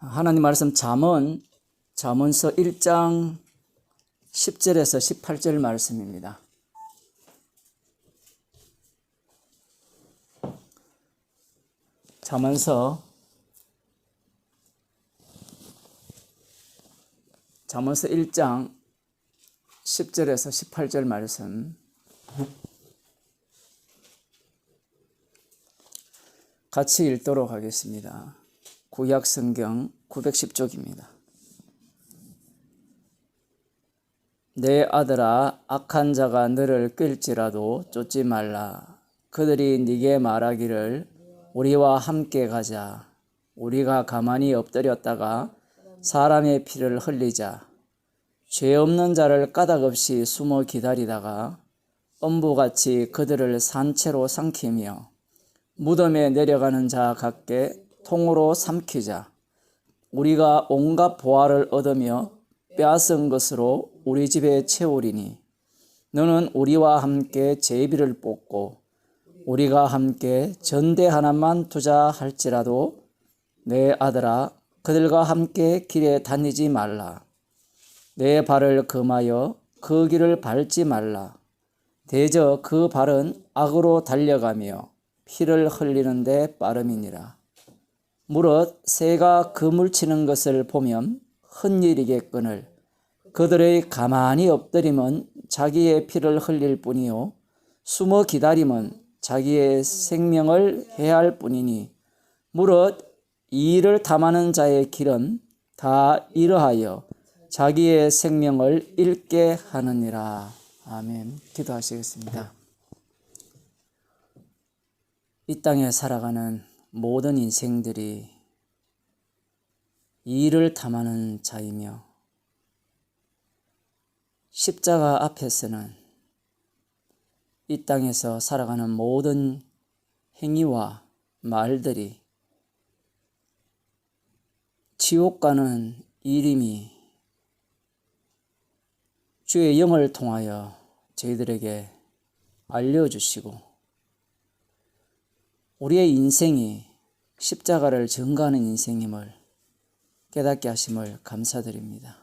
하나님 말씀 잠언서 1장 10절에서 18절 말씀입니다. 잠언서 1장 10절에서 18절 말씀 같이 읽도록 하겠습니다. 구약성경 910쪽입니다. 내 아들아, 악한 자가 너를 끌지라도 쫓지 말라. 그들이 네게 말하기를 우리와 함께 가자. 우리가 가만히 엎드렸다가 사람의 피를 흘리자. 죄 없는 자를 까닭없이 숨어 기다리다가 엄부같이 그들을 산채로 삼키며 무덤에 내려가는 자 같게 통으로 삼키자. 우리가 온갖 보화를 얻으며 빼앗은 것으로 우리 집에 채우리니 너는 우리와 함께 제비를 뽑고 우리가 함께 전대 하나만 투자할지라도 내 아들아, 그들과 함께 길에 다니지 말라. 내 발을 금하여 그 길을 밟지 말라. 대저 그 발은 악으로 달려가며 피를 흘리는데 빠름이니라. 무릇 새가 그물 치는 것을 보면 헛일이겠거늘 그들의 가만히 엎드림은 자기의 피를 흘릴 뿐이요 숨어 기다림은 자기의 생명을 해할 뿐이니 무릇 이 일을 탐하는 자의 길은 다 이러하여 자기의 생명을 잃게 하느니라. 아멘. 기도하시겠습니다. 이 땅에 살아가는 모든 인생들이 이 일을 탐하는 자이며 십자가 앞에서는 이 땅에서 살아가는 모든 행위와 말들이 지옥 가는 이름이 주의 영을 통하여 저희들에게 알려주시고 우리의 인생이 십자가를 전가하는 인생임을 깨닫게 하심을 감사드립니다.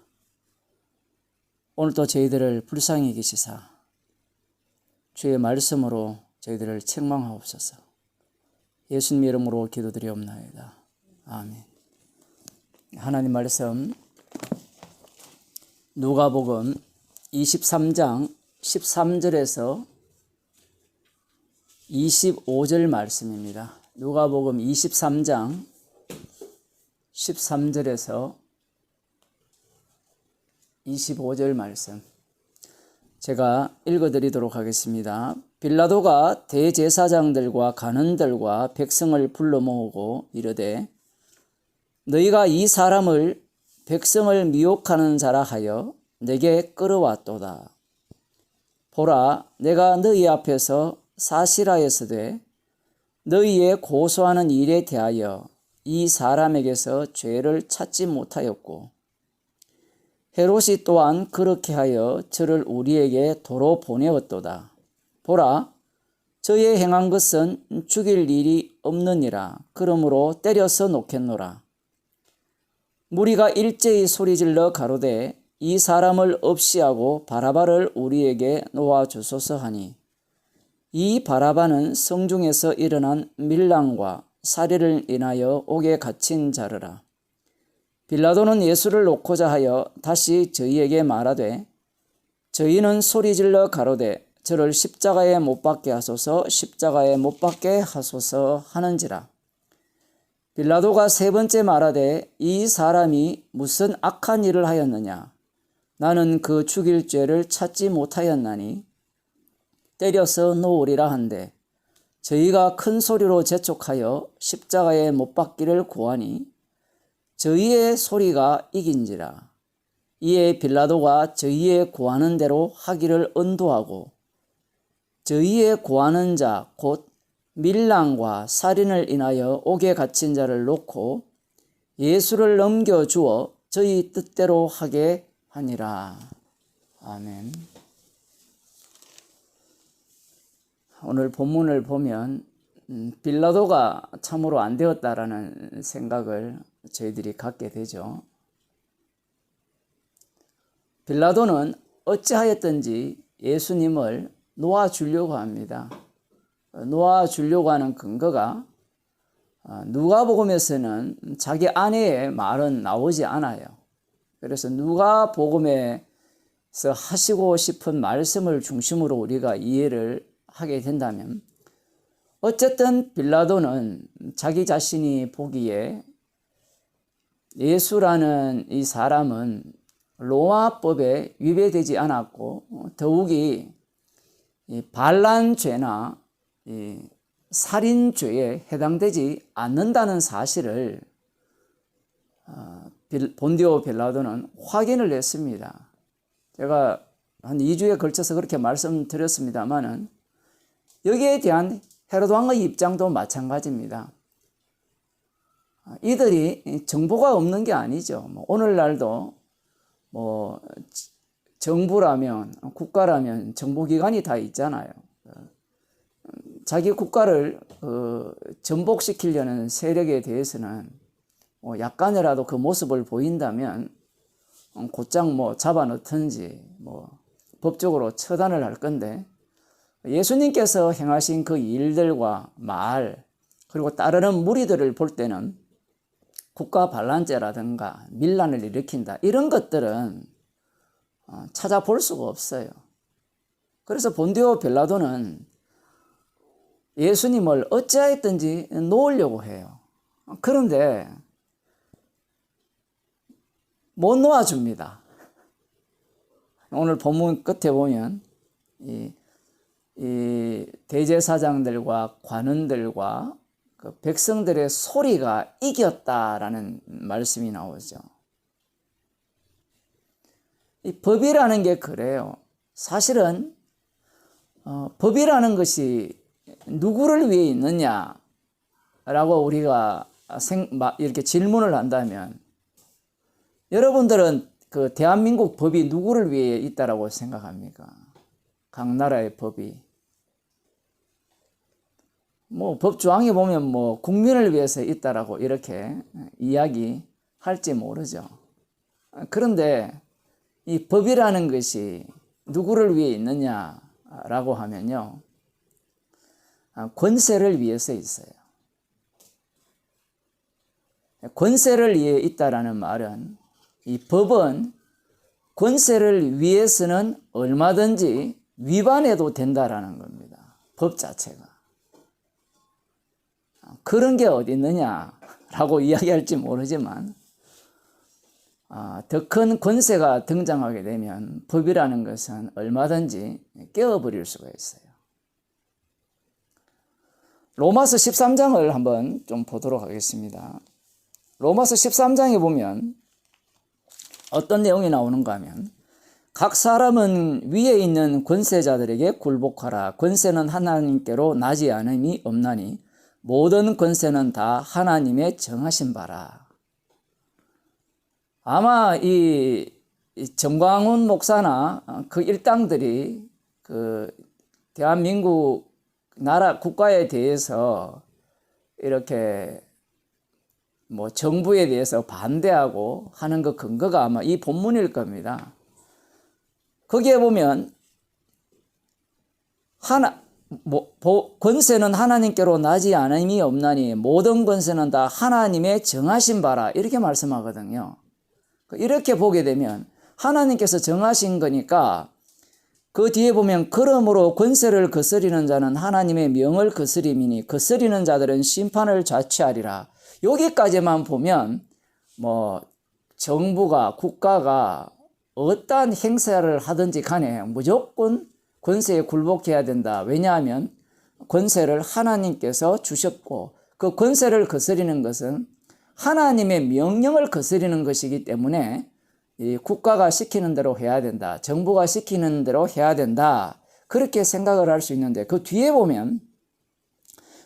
오늘도 저희들을 불쌍히 계시사 주의 말씀으로 저희들을 책망하옵소서. 예수님 이름으로 기도드리옵나이다. 아멘. 하나님 말씀 누가복음 23장 13절에서 25절 말씀입니다. 누가복음 23장 13절에서 25절 말씀 제가 읽어드리도록 하겠습니다. 빌라도가 대제사장들과 간원들과 백성을 불러 모으고 이르되 너희가 이 사람을 백성을 미혹하는 자라 하여 내게 끌어왔도다. 보라, 내가 너희 앞에서 사실하였으되 너희의 고소하는 일에 대하여 이 사람에게서 죄를 찾지 못하였고 헤롯이 또한 그렇게 하여 저를 우리에게 도로 보내었도다. 보라, 저의 행한 것은 죽일 일이 없느니라. 그러므로 때려서 놓겠노라. 무리가 일제히 소리질러 가로되 이 사람을 없이하고 바라바를 우리에게 놓아주소서 하니 이 바라바는 성중에서 일어난 밀랑과 살해를 인하여 옥에 갇힌 자르라. 빌라도는 예수를 놓고자 하여 다시 저희에게 말하되 저희는 소리질러 가로되 저를 십자가에 못 박게 하소서 십자가에 못 박게 하소서 하는지라. 빌라도가 세 번째 말하되 이 사람이 무슨 악한 일을 하였느냐. 나는 그 죽일 죄를 찾지 못하였나니 때려서 놓으리라 한데 저희가 큰 소리로 재촉하여 십자가에 못 박기를 구하니 저희의 소리가 이긴지라. 이에 빌라도가 저희의 구하는 대로 하기를 언도하고 저희의 구하는 자 곧 밀랑과 살인을 인하여 옥에 갇힌 자를 놓고 예수를 넘겨주어 저희 뜻대로 하게 하니라. 아멘. 오늘 본문을 보면 빌라도가 참으로 안 되었다라는 생각을 저희들이 갖게 되죠. 빌라도는 어찌하였든지 예수님을 놓아주려고 합니다. 놓아주려고 하는 근거가 누가복음에서는 자기 아내의 말은 나오지 않아요. 그래서 누가복음에서 하시고 싶은 말씀을 중심으로 우리가 이해를 하게 된다면, 어쨌든 빌라도는 자기 자신이 보기에 예수라는 이 사람은 로마법에 위배되지 않았고 더욱이 반란죄나 살인죄에 해당되지 않는다는 사실을 본디오 빌라도는 확인을 했습니다. 제가 한 2주에 걸쳐서 그렇게 말씀드렸습니다만은 여기에 대한 헤로드 왕의 입장도 마찬가지입니다. 이들이 정보가 없는 게 아니죠. 오늘날도 정부라면, 국가라면 정보기관이 다 있잖아요. 자기 국가를 전복시키려는 세력에 대해서는 약간이라도 그 모습을 보인다면 곧장 잡아 넣든지 법적으로 처단을 할 건데, 예수님께서 행하신 그 일들과 말, 그리고 따르는 무리들을 볼 때는 국가 반란죄라든가 밀란을 일으킨다, 이런 것들은 찾아볼 수가 없어요. 그래서 본디오 빌라도는 예수님을 어찌하였든지 놓으려고 해요. 그런데 못 놓아줍니다. 오늘 본문 끝에 보면 이 대제사장들과 관원들과 그 백성들의 소리가 이겼다라는 말씀이 나오죠. 이 법이라는 게 그래요. 사실은 법이라는 것이 누구를 위해 있느냐라고 우리가 이렇게 질문을 한다면, 여러분들은 그 대한민국 법이 누구를 위해 있다라고 생각합니까? 각 나라의 법이. 법조항에 보면 국민을 위해서 있다라고 이렇게 이야기할지 모르죠. 그런데 이 법이라는 것이 누구를 위해 있느냐라고 하면요, 권세를 위해서 있어요. 권세를 위해 있다라는 말은, 이 법은 권세를 위해서는 얼마든지 위반해도 된다라는 겁니다. 법 자체가. 그런 게 어디 있느냐라고 이야기할지 모르지만, 더 큰 권세가 등장하게 되면 법이라는 것은 얼마든지 깨어버릴 수가 있어요. 로마서 13장을 한번 좀 보도록 하겠습니다. 로마서 13장에 보면 어떤 내용이 나오는가 하면, 각 사람은 위에 있는 권세자들에게 굴복하라. 권세는 하나님께로 나지 않음이 없나니 모든 권세는 다 하나님의 정하신 바라. 아마 이 정광훈 목사나 그 일당들이 그 대한민국 나라 국가에 대해서 이렇게 정부에 대해서 반대하고 하는 그 근거가 아마 이 본문일 겁니다. 거기에 보면 권세는 하나님께로 나지 않음이 없나니 모든 권세는 다 하나님의 정하신 바라, 이렇게 말씀하거든요. 이렇게 보게 되면 하나님께서 정하신 거니까, 그 뒤에 보면 그러므로 권세를 거스리는 자는 하나님의 명을 거스림이니 거스리는 자들은 심판을 자취하리라. 여기까지만 보면 정부가, 국가가 어떠한 행사를 하든지 간에 무조건 권세에 굴복해야 된다. 왜냐하면 권세를 하나님께서 주셨고, 그 권세를 거스리는 것은 하나님의 명령을 거스리는 것이기 때문에 이 국가가 시키는 대로 해야 된다, 정부가 시키는 대로 해야 된다, 그렇게 생각을 할 수 있는데, 그 뒤에 보면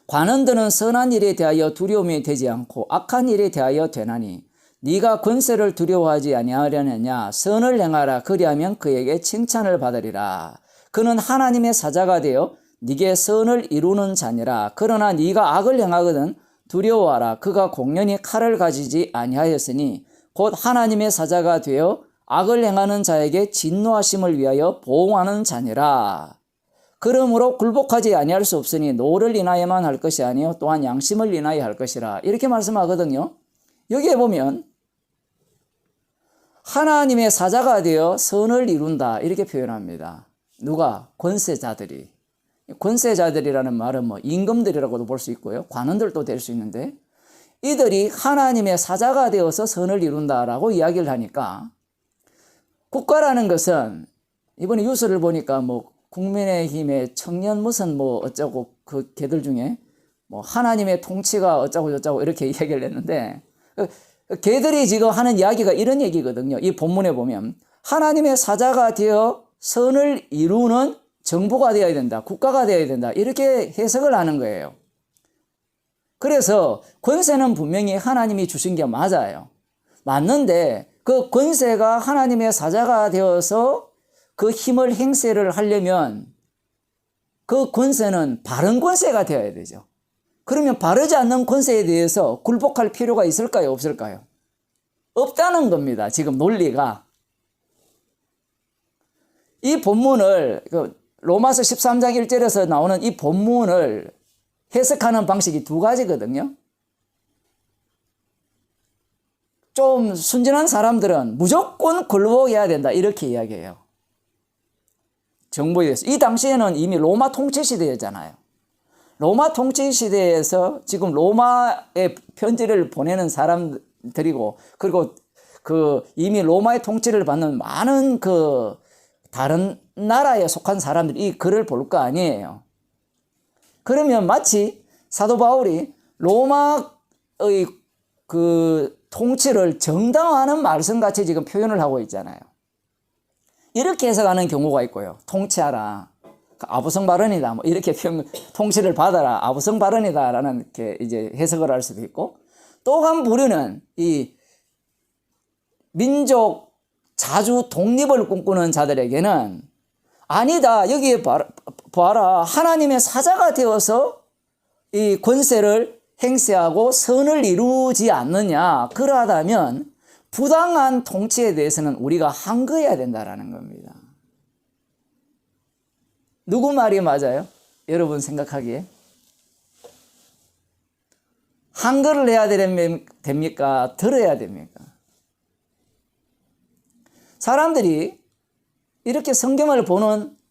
관원들은 선한 일에 대하여 두려움이 되지 않고 악한 일에 대하여 되나니 네가 권세를 두려워하지 아니하려느냐. 선을 행하라. 그리하면 그에게 칭찬을 받으리라. 그는 하나님의 사자가 되어 네게 선을 이루는 자니라. 그러나 네가 악을 행하거든 두려워하라. 그가 공연히 칼을 가지지 아니하였으니 곧 하나님의 사자가 되어 악을 행하는 자에게 진노하심을 위하여 보응하는 자니라. 그러므로 굴복하지 아니할 수 없으니 노를 인하여만 할 것이 아니요 또한 양심을 인하여 할 것이라. 이렇게 말씀하거든요. 여기에 보면 하나님의 사자가 되어 선을 이룬다 이렇게 표현합니다. 누가? 권세자들이. 권세자들이라는 말은 뭐 임금들이라고도 볼 수 있고요. 관원들도 될 수 있는데 이들이 하나님의 사자가 되어서 선을 이룬다라고 이야기를 하니까 국가라는 것은 이번에 뉴스를 보니까 뭐 국민의힘의 청년 무슨 뭐 어쩌고 그 걔들 중에 뭐 하나님의 통치가 어쩌고 저쩌고 이렇게 이야기를 했는데 걔들이 지금 하는 이야기가 이런 얘기거든요. 이 본문에 보면 하나님의 사자가 되어 선을 이루는 정부가 되어야 된다. 국가가 되어야 된다. 이렇게 해석을 하는 거예요. 그래서 권세는 분명히 하나님이 주신 게 맞아요. 맞는데 그 권세가 하나님의 사자가 되어서 그 힘을 행세를 하려면 그 권세는 바른 권세가 되어야 되죠. 그러면 바르지 않는 권세에 대해서 굴복할 필요가 있을까요? 없을까요? 없다는 겁니다. 지금 논리가. 이 본문을 로마서 13장 1절에서 나오는 이 본문을 해석하는 방식이 두 가지거든요. 좀 순진한 사람들은 무조건 굴복해야 된다 이렇게 이야기해요. 정부에 대해서. 이 당시에는 이미 로마 통치 시대였잖아요. 로마 통치 시대에서 지금 로마에 편지를 보내는 사람들이고 그리고 그 이미 로마의 통치를 받는 많은 그 다른 나라에 속한 사람들이 이 글을 볼 거 아니에요. 그러면 마치 사도 바울이 로마의 그 통치를 정당화하는 말씀같이 지금 표현을 하고 있잖아요. 이렇게 해석하는 경우가 있고요. 통치하라. 아부성 발언이다. 뭐 이렇게 통치를 받아라. 아부성 발언이다라는 이렇게 이제 해석을 할 수도 있고 또 한 부류는 이 민족 자주 독립을 꿈꾸는 자들에게는 아니다. 여기에 봐라. 하나님의 사자가 되어서 이 권세를 행세하고 선을 이루지 않느냐. 그러하다면 부당한 통치에 대해서는 우리가 항거해야 된다라는 겁니다. 누구 말이 맞아요? 여러분 생각하기에? 항거를 해야 됩니까? 들어야 됩니까? 사람들이 이렇게 성경을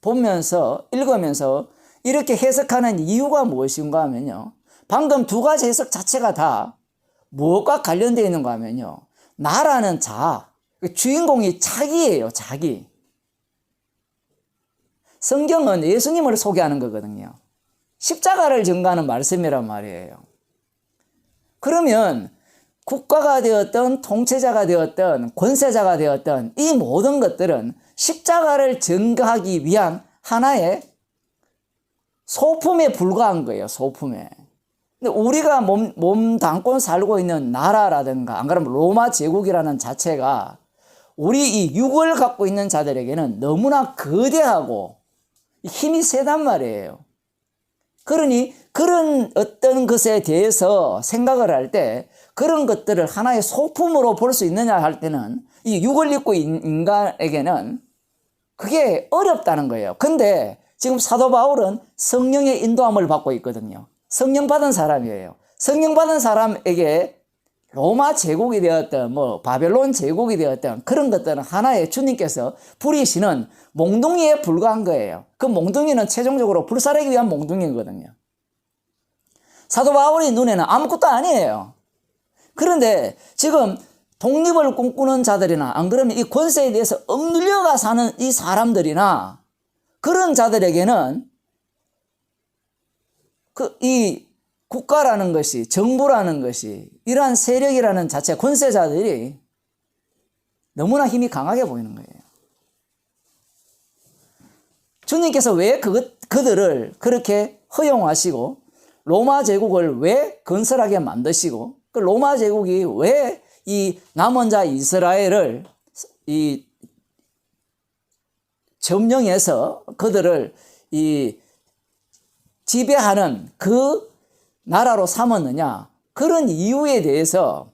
보면서 읽으면서 이렇게 해석하는 이유가 무엇인가 하면요. 방금 두 가지 해석 자체가 다 무엇과 관련되어 있는가 하면요. 나라는 자, 주인공이 자기예요. 자기. 성경은 예수님을 소개하는 거거든요. 십자가를 증거하는 말씀이란 말이에요. 그러면 국가가 되었던 통치자가 되었던 권세자가 되었던 이 모든 것들은 십자가를 증거하기 위한 하나의 소품에 불과한 거예요. 소품에. 근데 우리가 몸 담고 살고 있는 나라라든가 안 그러면 로마 제국이라는 자체가 우리 이 육을 갖고 있는 자들에게는 너무나 거대하고 힘이 세단 말이에요. 그러니 그런 어떤 것에 대해서 생각을 할 때 그런 것들을 하나의 소품으로 볼 수 있느냐 할 때는 이 육을 입고 있는 인간에게는 그게 어렵다는 거예요. 근데 지금 사도 바울은 성령의 인도함을 받고 있거든요. 성령 받은 사람이에요. 성령 받은 사람에게 로마 제국이 되었던 뭐 바벨론 제국이 되었던 그런 것들은 하나의 주님께서 부리시는 몽둥이에 불과한 거예요. 그 몽둥이는 최종적으로 불사르기 위한 몽둥이거든요. 사도 바울의 눈에는 아무것도 아니에요. 그런데 지금 독립을 꿈꾸는 자들이나 안 그러면 이 권세에 대해서 억눌려가 사는 이 사람들이나 그런 자들에게는 이 국가라는 것이, 정부라는 것이, 이러한 세력이라는 자체, 권세자들이 너무나 힘이 강하게 보이는 거예요. 주님께서 왜 그들을 그렇게 허용하시고, 로마 제국을 왜 건설하게 만드시고, 그 로마 제국이 왜 이 남은 자 이스라엘을 점령해서 그들을 지배하는 그 나라로 삼았느냐, 그런 이유에 대해서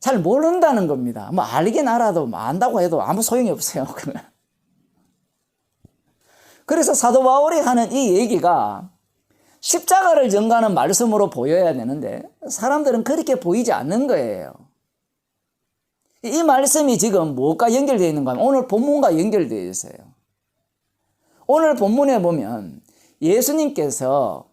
잘 모른다는 겁니다. 뭐 알긴 알아도 뭐 안다고 해도 아무 소용이 없어요. 그래서 사도 바울이 하는 이 얘기가 십자가를 전가하는 말씀으로 보여야 되는데 사람들은 그렇게 보이지 않는 거예요. 이 말씀이 지금 무엇과 연결되어 있는가 하면 오늘 본문과 연결되어 있어요. 오늘 본문에 보면 예수님께서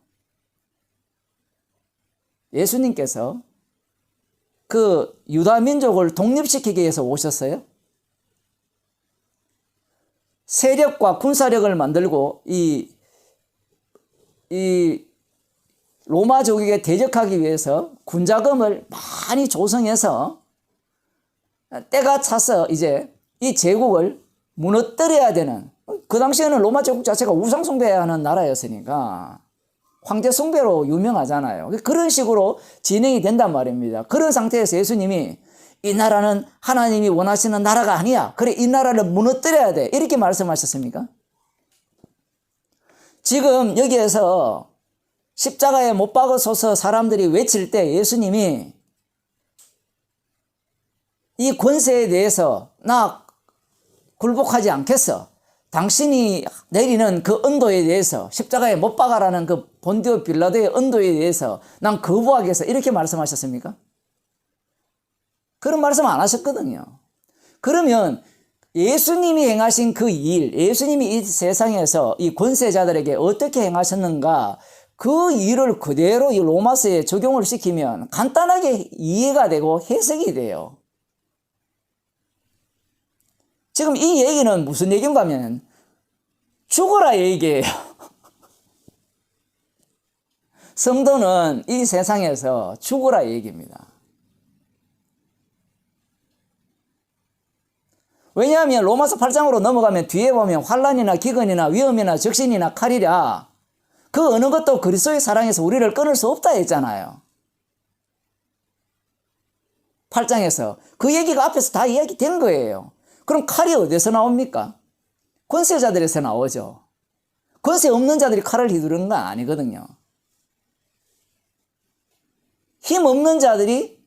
그 유다 민족을 독립시키기 위해서 오셨어요. 세력과 군사력을 만들고 이 로마 제국에 대적하기 위해서 군자금을 많이 조성해서 때가 차서 이제 이 제국을 무너뜨려야 되는, 그 당시에는 로마 제국 자체가 우상 숭배하는 나라였으니까 황제 숭배로 유명하잖아요. 그런 식으로 진행이 된단 말입니다. 그런 상태에서 예수님이 이 나라는 하나님이 원하시는 나라가 아니야. 그래, 이 나라를 무너뜨려야 돼. 이렇게 말씀하셨습니까? 지금 여기에서 십자가에 못 박으소서 사람들이 외칠 때 예수님이 이 권세에 대해서 나 굴복하지 않겠어. 당신이 내리는 그 언도에 대해서, 십자가에 못 박아라는 그 본디오 빌라도의 언도에 대해서 난 거부하겠어. 이렇게 말씀하셨습니까? 그런 말씀 안 하셨거든요. 그러면 예수님이 행하신 그 일, 예수님이 이 세상에서 이 권세자들에게 어떻게 행하셨는가, 그 일을 그대로 이 로마서에 적용을 시키면 간단하게 이해가 되고 해석이 돼요. 지금 이 얘기는 무슨 얘기인가 하면 죽어라 얘기예요. 성도는 이 세상에서 죽어라 얘기입니다. 왜냐하면 로마서 8장으로 넘어가면 뒤에 보면 환난이나 기근이나 위험이나 적신이나 칼이라 그 어느 것도 그리스도의 사랑에서 우리를 끊을 수 없다 했잖아요. 8장에서 그 얘기가 앞에서 다 이야기된 거예요. 그럼 칼이 어디서 나옵니까? 권세자들에서 나오죠. 권세 없는 자들이 칼을 휘두르는 건 아니거든요. 힘 없는 자들이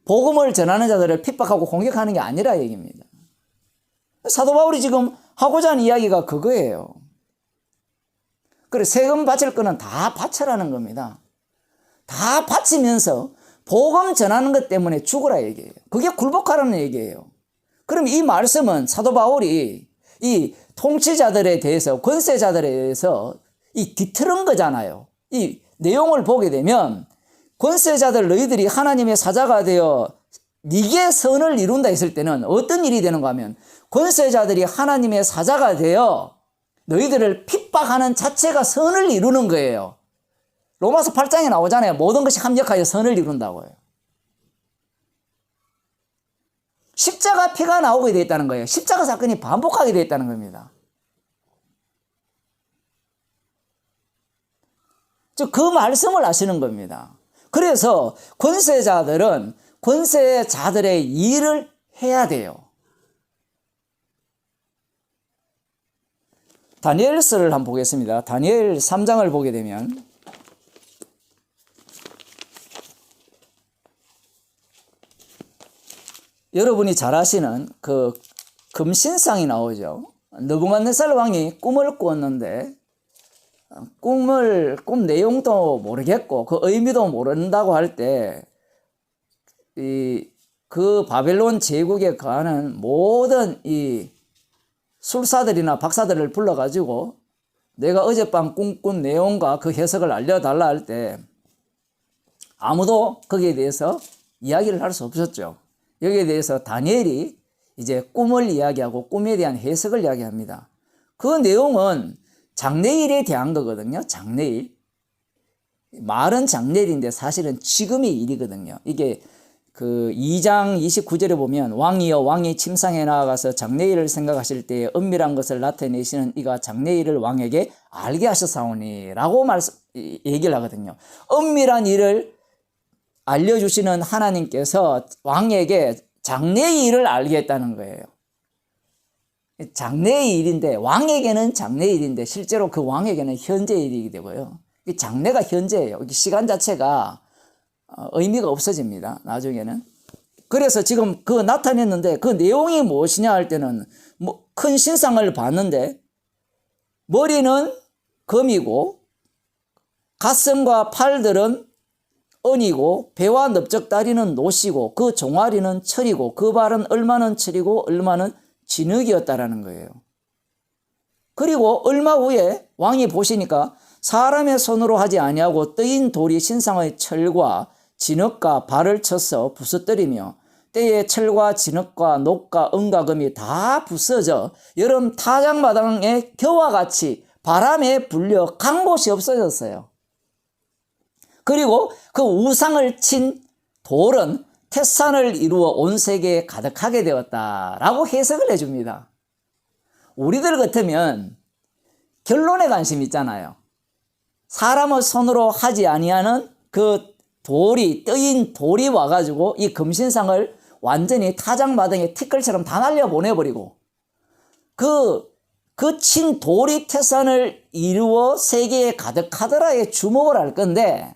복음을 전하는 자들을 핍박하고 공격하는 게 아니라 얘기입니다. 사도 바울이 지금 하고자 하는 이야기가 그거예요. 그래, 세금 바칠 거는 다 바쳐라는 겁니다. 다 바치면서 복음 전하는 것 때문에 죽으라 얘기예요. 그게 굴복하라는 얘기예요. 그럼 이 말씀은 사도 바울이 이 통치자들에 대해서, 권세자들에 대해서 이 뒤틀은 거잖아요. 이 내용을 보게 되면 권세자들 너희들이 하나님의 사자가 되어 네게 선을 이룬다 했을 때는 어떤 일이 되는가 하면 권세자들이 하나님의 사자가 되어 너희들을 핍박하는 자체가 선을 이루는 거예요. 로마서 8장에 나오잖아요. 모든 것이 합력하여 선을 이룬다고요. 십자가 피가 나오게 되어 있다는 거예요. 십자가 사건이 반복하게 되어 있다는 겁니다. 즉, 그 말씀을 하시는 겁니다. 그래서 권세자들은 권세자들의 일을 해야 돼요. 다니엘서를 한번 보겠습니다. 다니엘 3장을 보게 되면 여러분이 잘 아시는 그 금신상이 나오죠. 느부갓네살 왕이 꿈을 꾸었는데 꿈 내용도 모르겠고 그 의미도 모른다고 할 때 그 바벨론 제국에 가는 모든 이 술사들이나 박사들을 불러가지고 내가 어젯밤 꿈꾼 내용과 그 해석을 알려달라 할 때 아무도 거기에 대해서 이야기를 할 수 없었죠. 여기에 대해서 다니엘이 이제 꿈을 이야기하고 꿈에 대한 해석을 이야기합니다. 그 내용은 장래일에 대한 거거든요. 장래일. 말은 장래일인데 사실은 지금의 일이거든요. 이게 그 2장 29절에 보면 왕이여 왕이 침상에 나아가서 장래일을 생각하실 때에 은밀한 것을 나타내시는 이가 장래일을 왕에게 알게 하셨사오니 라고 얘기를 하거든요. 은밀한 일을 알려주시는 하나님께서 왕에게 장래일을 알게 했다는 거예요. 장래의 일인데, 왕에게는 장래의 일인데 실제로 그 왕에게는 현재의 일이게 되고요. 장래가 현재예요. 시간 자체가 의미가 없어집니다. 나중에는. 그래서 지금 그 나타냈는데 그 내용이 무엇이냐 할 때는 뭐 큰 신상을 봤는데 머리는 금이고 가슴과 팔들은 은이고 배와 넓적다리는 노시고 그 종아리는 철이고 그 발은 얼마는 철이고 얼마는 진흙이었다라는 거예요. 그리고 얼마 후에 왕이 보시니까 사람의 손으로 하지 아니하고 뜨인 돌이 신상의 철과 진흙과 발을 쳐서 부서뜨리며 때에 철과 진흙과 녹과 은과 금이 다 부서져 여름 타작마당의 겨와 같이 바람에 불려 간 곳이 없어졌어요. 그리고 그 우상을 친 돌은 태산을 이루어 온 세계에 가득하게 되었다라고 해석을 해줍니다. 우리들 같으면 결론에 관심 있잖아요. 사람의 손으로 하지 아니하는 그 돌이 뜨인 돌이 와가지고 이 금신상을 완전히 타작마당에 티끌처럼 다 날려보내버리고 그 친 돌이 태산을 이루어 세계에 가득하더라에 주목을 할 건데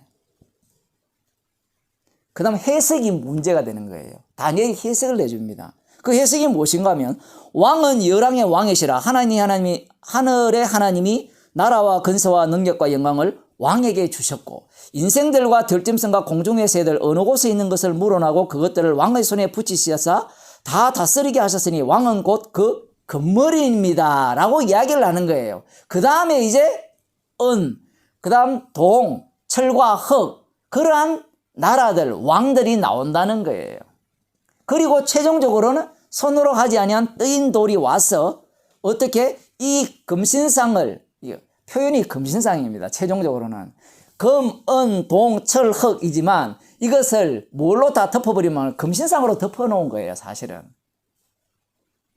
그 다음 해석이 문제가 되는 거예요. 다니엘이 해석을 내줍니다. 그 해석이 무엇인가 하면 왕은 열왕의 왕이시라 하늘의 하나님이 나라와 근세와 능력과 영광을 왕에게 주셨고 인생들과 들짐승과 공중의 새들 어느 곳에 있는 것을 물어나고 그것들을 왕의 손에 붙이시사 다 다스리게 하셨으니 왕은 곧 그 금머리입니다 라고 이야기를 하는 거예요. 그 다음에 이제 그 다음 동, 철과 흙 그러한 나라들, 왕들이 나온다는 거예요. 그리고 최종적으로는 손으로 하지 아니한 뜨인 돌이 와서 어떻게 이 금신상을, 표현이 금신상입니다. 최종적으로는 금, 은, 동, 철, 흙이지만 이것을 뭘로 다 덮어버리면 금신상으로 덮어놓은 거예요. 사실은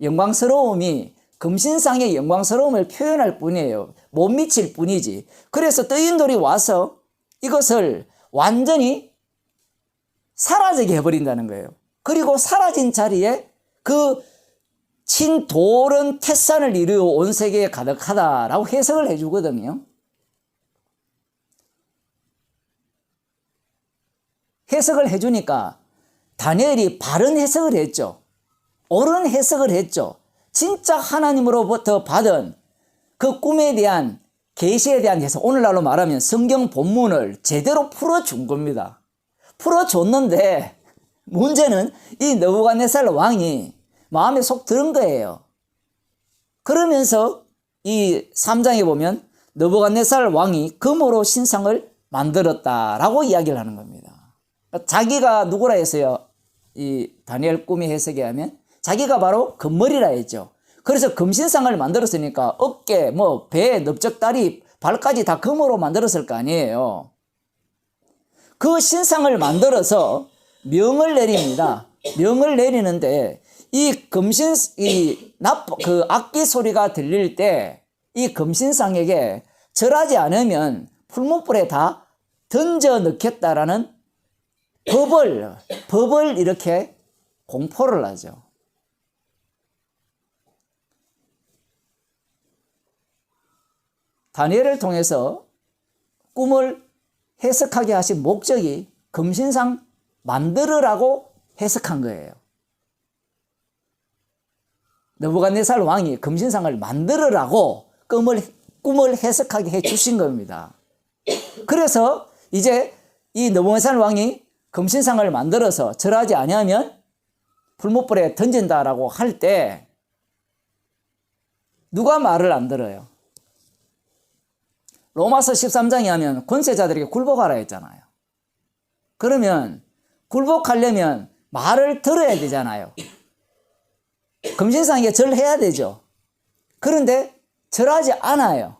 영광스러움이 금신상의 영광스러움을 표현할 뿐이에요. 못 미칠 뿐이지. 그래서 뜨인 돌이 와서 이것을 완전히 사라지게 해버린다는 거예요. 그리고 사라진 자리에 그 친 돌은 태산을 이루어 온 세계에 가득하다라고 해석을 해주거든요. 해석을 해주니까 다니엘이 바른 해석을 했죠. 옳은 해석을 했죠. 진짜 하나님으로부터 받은 그 꿈에 대한 계시에 대한 해석, 오늘날로 말하면 성경 본문을 제대로 풀어준 겁니다. 풀어줬는데 문제는 이 느부갓네살 왕이 마음에 속 들은 거예요. 그러면서 이 3장에 보면 느부갓네살 왕이 금으로 신상을 만들었다라고 이야기를 하는 겁니다. 자기가 누구라 했어요? 이 다니엘 꿈의 해석에 하면 자기가 바로 금머리라 했죠. 그래서 금신상을 만들었으니까 어깨, 배, 넓적다리, 발까지 다 금으로 만들었을 거 아니에요. 그 신상을 만들어서 명을 내립니다. 명을 내리는데 그 악기 소리가 들릴 때 이 금신상에게 절하지 않으면 풀무불에 다 던져 넣겠다라는 법을 이렇게 공포를 하죠. 다니엘을 통해서 꿈을 해석하게 하신 목적이 금신상 만들으라고 해석한 거예요. 느부갓네살 왕이 금신상을 만들으라고 꿈을 해석하게 해 주신 겁니다. 그래서 이제 이 느부갓네살 왕이 금신상을 만들어서 절하지 아니하면 풀무불에 던진다라고 할 때 누가 말을 안 들어요? 로마서 13장에 하면 권세자들에게 굴복하라 했잖아요. 그러면 굴복하려면 말을 들어야 되잖아요. 금신상에게 절해야 되죠. 그런데 절하지 않아요.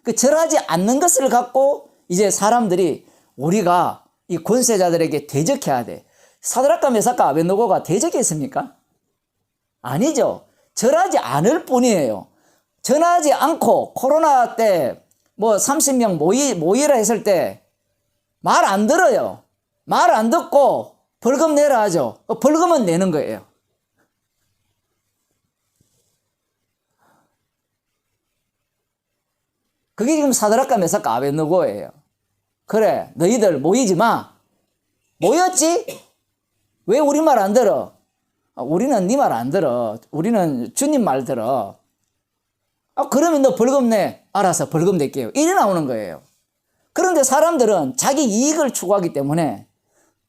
그 절하지 않는 것을 갖고 이제 사람들이 우리가 이 권세자들에게 대적해야 돼. 사드락과 메삭과 아벳느고가 대적했습니까? 아니죠. 절하지 않을 뿐이에요. 전하지 않고 코로나 때 30명 모이라 했을 때 말 안 들어요. 말 안 듣고 벌금 내라 하죠. 벌금은 내는 거예요. 그게 지금 사드락과 메삭과 아벳느고예요. 그래, 너희들 모이지 마. 모였지? 왜 우리 말 안 들어? 우리는 네 말 안 들어. 우리는 주님 말 들어. 그러면 너 벌금 내. 알아서 벌금 낼게요. 이래 나오는 거예요. 그런데 사람들은 자기 이익을 추구하기 때문에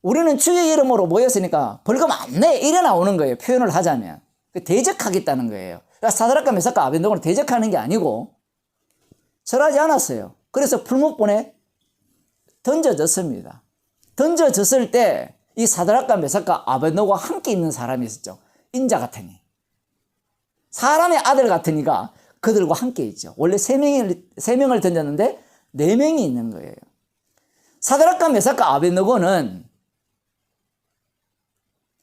우리는 주의 이름으로 모였으니까 벌금 안 내. 이래 나오는 거예요. 표현을 하자면. 대적하겠다는 거예요. 그러니까 사드락과 메삭과 아벳느고는 대적하는 게 아니고 절하지 않았어요. 그래서 풀무불에 던져졌습니다. 던져졌을 때 이 사드락과 메삭과 아벳느고와 함께 있는 사람이 있었죠. 인자 같으니. 사람의 아들 같으니까 그들과 함께 있죠. 원래 세 명을 던졌는데 4명이 있는 거예요. 사드락과 메삭과 아벳느고는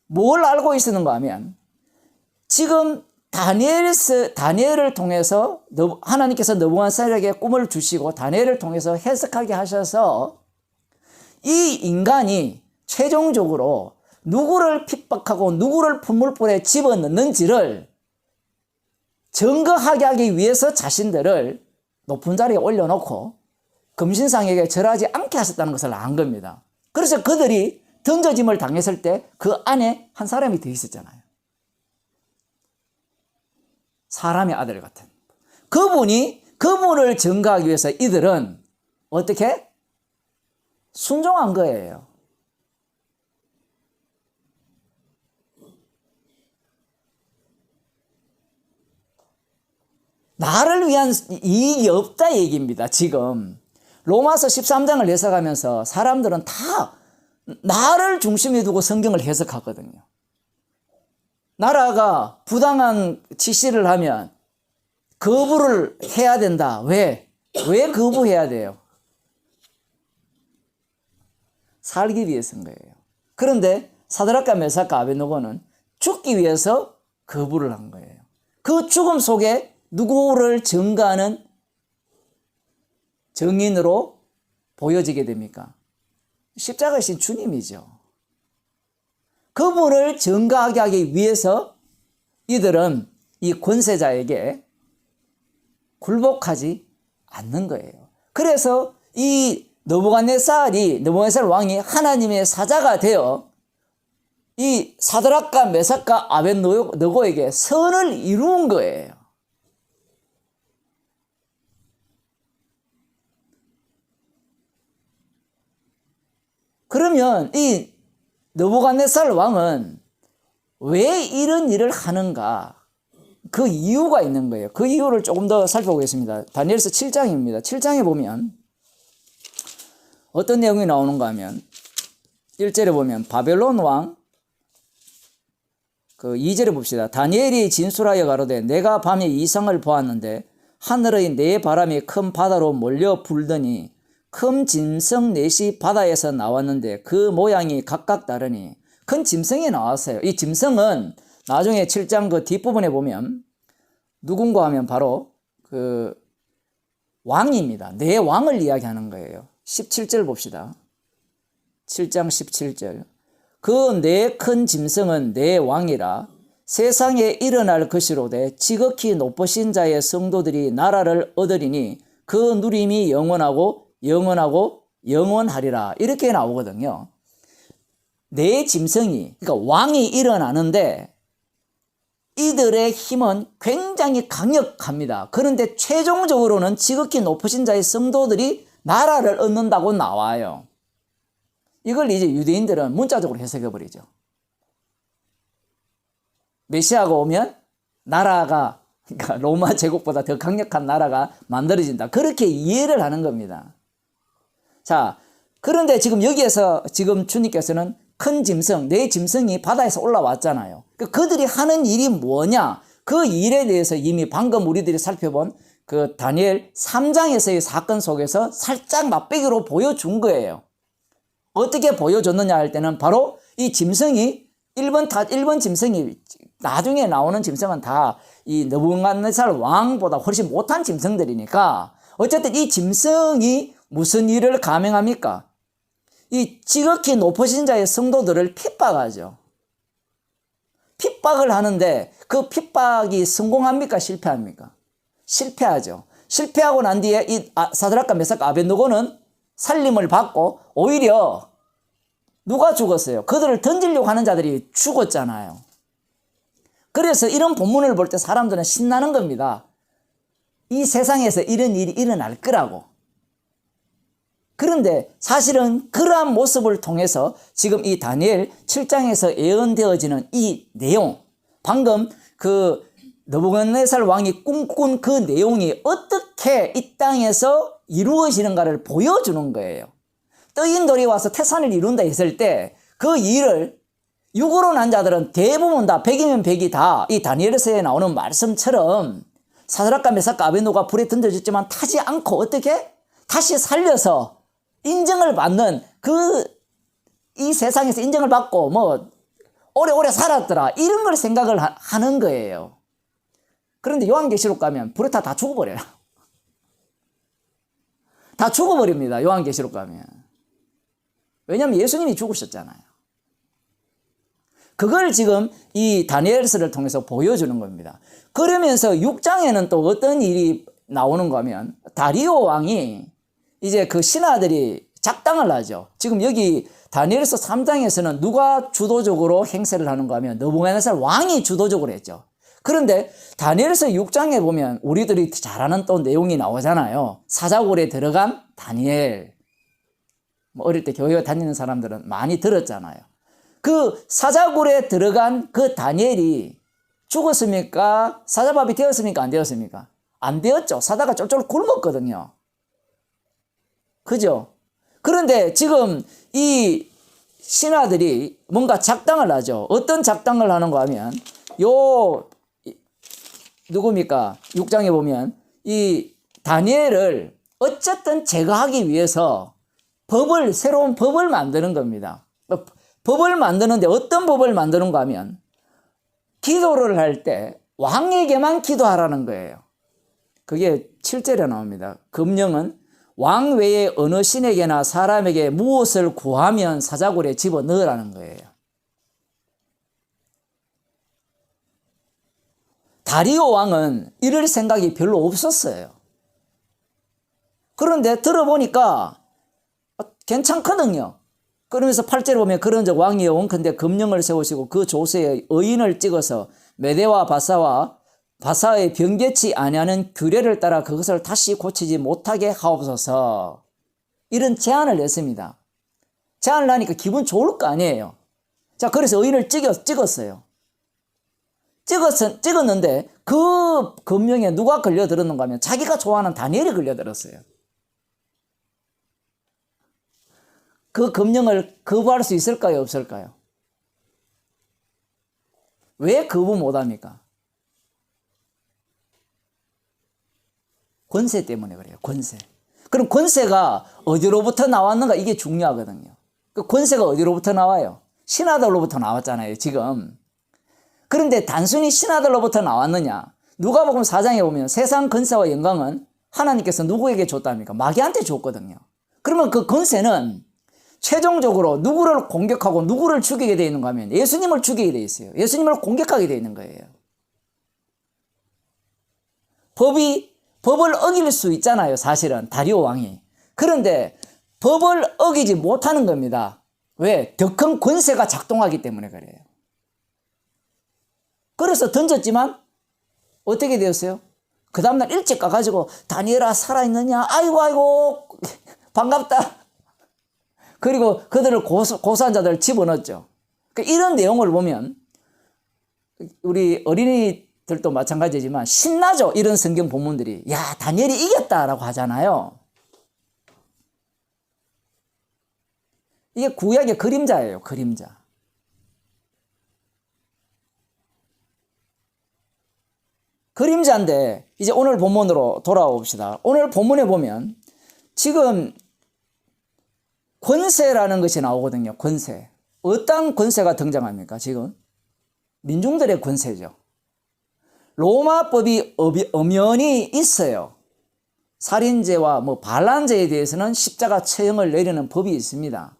뭘 알고 있었는가 하면 지금 다니엘을 통해서 하나님께서 느부갓네살에게 꿈을 주시고 다니엘을 통해서 해석하게 하셔서 이 인간이 최종적으로 누구를 핍박하고 누구를 풀무불에 집어넣는지를 증거하게 하기 위해서 자신들을 높은 자리에 올려놓고 금신상에게 절하지 않게 하셨다는 것을 안 겁니다. 그래서 그들이 던져짐을 당했을 때 그 안에 한 사람이 더 있었잖아요. 사람의 아들 같은. 그분을 증거하기 위해서 이들은 어떻게? 순종한 거예요. 나를 위한 이익이 없다 얘기입니다. 지금 로마서 13장을 해석하면서 사람들은 다 나를 중심에 두고 성경을 해석하거든요. 나라가 부당한 지시를 하면 거부를 해야 된다. 왜 거부해야 돼요? 살기 위해서인 거예요. 그런데 사드락과 메삭과 아벳느고는 죽기 위해서 거부를 한 거예요. 그 죽음 속에 누구를 증거하는 증인으로 보여지게 됩니까? 십자가에 신 주님이죠. 그분을 증거하게 하기 위해서 이들은 이 권세자에게 굴복하지 않는 거예요. 그래서 이 느부갓네살 왕이 하나님의 사자가 되어 이 사드락과 메삭과 아벳느고에게 선을 이룬 거예요. 그러면 이 느부갓네살 왕은 왜 이런 일을 하는가? 그 이유가 있는 거예요. 그 이유를 조금 더 살펴보겠습니다. 다니엘서 7장입니다. 7장에 보면 어떤 내용이 나오는가 하면 1절에 보면 바벨론 왕 2절에 봅시다. 다니엘이 진술하여 가로되 내가 밤에 이상을 보았는데 하늘의 네 바람이 큰 바다로 몰려 불더니 큰 짐승 넷이 바다에서 나왔는데 그 모양이 각각 다르니 큰 짐승이 나왔어요. 이 짐승은 나중에 7장 그 뒷부분에 보면 누군가 하면 바로 그 왕입니다. 네 왕을 이야기하는 거예요. 17절 봅시다. 7장 17절. 그 네 큰 짐승은 네 왕이라 세상에 일어날 것이로되 지극히 높으신 자의 성도들이 나라를 얻으리니 그 누림이 영원하고 영원하리라. 이렇게 나오거든요. 네 짐승이, 그러니까 왕이 일어나는데 이들의 힘은 굉장히 강력합니다. 그런데 최종적으로는 지극히 높으신 자의 성도들이 나라를 얻는다고 나와요. 이걸 이제 유대인들은 문자적으로 해석해버리죠. 메시아가 오면 나라가, 그러니까 로마 제국보다 더 강력한 나라가 만들어진다. 그렇게 이해를 하는 겁니다. 자, 그런데 지금 여기에서 지금 주님께서는 큰 짐승, 네 짐승이 바다에서 올라왔잖아요. 그들이 하는 일이 뭐냐? 그 일에 대해서 이미 방금 우리들이 살펴본 그 다니엘 3장에서의 사건 속에서 살짝 맛배기로 보여준 거예요. 어떻게 보여줬느냐 할 때는 바로 이 짐승이 1번 짐승이 나중에 나오는 짐승은 다 이 느부갓네살 왕보다 훨씬 못한 짐승들이니까 어쨌든 이 짐승이 무슨 일을 감행합니까? 이 지극히 높으신 자의 성도들을 핍박하죠. 핍박을 하는데 그 핍박이 성공합니까? 실패합니까? 실패하죠. 실패하고 난 뒤에 이 사드락과 메삭과 아벳느고는 살림을 받고 오히려 누가 죽었어요? 그들을 던지려고 하는 자들이 죽었잖아요. 그래서 이런 본문을 볼 때 사람들은 신나는 겁니다. 이 세상에서 이런 일이 일어날 거라고. 그런데 사실은 그러한 모습을 통해서 지금 이 다니엘 7장에서 예언되어지는 이 내용, 방금 그 느부갓네살 왕이 꿈꾼 그 내용이 어떻게 이 땅에서 이루어지는가를 보여주는 거예요. 떠인 돌이 와서 태산을 이룬다 했을 때 그 일을 육으로 난 자들은 대부분 다 100이면 100이 다 이 다니엘서에 나오는 말씀처럼 사드락과 메삭과 아벳느고가 불에 던져졌지만 타지 않고 어떻게 다시 살려서 인정을 받는 이 세상에서 인정을 받고 뭐 오래오래 살았더라 이런 걸 생각을 하는 거예요. 그런데 요한계시록 가면 불에 다 죽어버려요. 다 죽어버립니다. 요한계시록 가면. 왜냐하면 예수님이 죽으셨잖아요. 그걸 지금 이 다니엘서를 통해서 보여주는 겁니다. 그러면서 6장에는 또 어떤 일이 나오는가 하면 다리오 왕이 이제 그 신하들이 작당을 하죠. 지금 여기 다니엘서 3장에서는 누가 주도적으로 행세를 하는가 하면 느부갓네살 왕이 주도적으로 했죠. 그런데 다니엘서 6장에 보면 우리들이 잘 아는 또 내용이 나오잖아요. 사자굴에 들어간 다니엘. 뭐 어릴 때 교회 다니는 사람들은 많이 들었잖아요. 그 사자굴에 들어간 그 다니엘이 죽었습니까? 사자밥이 되었습니까? 안 되었습니까? 안 되었죠. 사자가 쫄쫄 굶었거든요. 그죠? 그런데 지금 이 신하들이 뭔가 작당을 하죠. 어떤 작당을 하는가 하면 누굽니까? 6장에 보면 이 다니엘을 어쨌든 제거하기 위해서 새로운 법을 만드는 겁니다. 법을 만드는데 어떤 법을 만드는가 하면 기도를 할 때 왕에게만 기도하라는 거예요. 그게 7절에 나옵니다. 금령은 왕 외에 어느 신에게나 사람에게 무엇을 구하면 사자굴에 집어넣으라는 거예요. 다리오 왕은 이럴 생각이 별로 없었어요. 그런데 들어보니까 괜찮거든요. 그러면서 8절에 보면 그런즉 왕이 원컨대 금령을 세우시고 그 조서에 의인을 찍어서 메대와 바사의 병개치 아니하는 규례를 따라 그것을 다시 고치지 못하게 하옵소서. 이런 제안을 냈습니다. 제안을 하니까 기분 좋을 거 아니에요. 자, 그래서 의인을 찍었어요. 찍었는데 그 금령에 누가 걸려들었는가 하면 자기가 좋아하는 다니엘이 걸려들었어요. 그 금령을 거부할 수 있을까요? 없을까요? 왜 거부 못합니까? 권세 때문에 그래요. 권세. 그럼 권세가 어디로부터 나왔는가? 이게 중요하거든요. 그 권세가 어디로부터 나와요? 신하들로부터 나왔잖아요, 지금. 그런데 단순히 신하들로부터 나왔느냐? 누가복음 4장에 보면 세상 권세와 영광은 하나님께서 누구에게 줬답니까? 마귀한테 줬거든요. 그러면 그 권세는 최종적으로 누구를 공격하고 누구를 죽이게 되어 있는가 하면 예수님을 죽이게 되어 있어요. 예수님을 공격하게 되어 있는 거예요. 법을 어길 수 있잖아요, 사실은 다리오 왕이. 그런데 법을 어기지 못하는 겁니다. 왜? 더 큰 권세가 작동하기 때문에 그래요. 그래서 던졌지만 어떻게 되었어요? 그 다음날 일찍 가가지고 다니엘아 살아있느냐? 아이고 반갑다. 그리고 그들을 고소한 자들을 집어넣었죠. 이런 내용을 보면 우리 어린이들도 마찬가지지만 신나죠. 이런 성경 본문들이. 야, 다니엘이 이겼다라고 하잖아요. 이게 구약의 그림자예요. 그림자. 그림자인데 이제 오늘 본문으로 돌아와 봅시다. 오늘 본문에 보면 지금 권세라는 것이 나오거든요. 권세. 어떤 권세가 등장합니까? 지금 민중들의 권세죠. 로마법이 엄연히 있어요. 살인죄와 반란죄에 대해서는 십자가 처형을 내리는 법이 있습니다.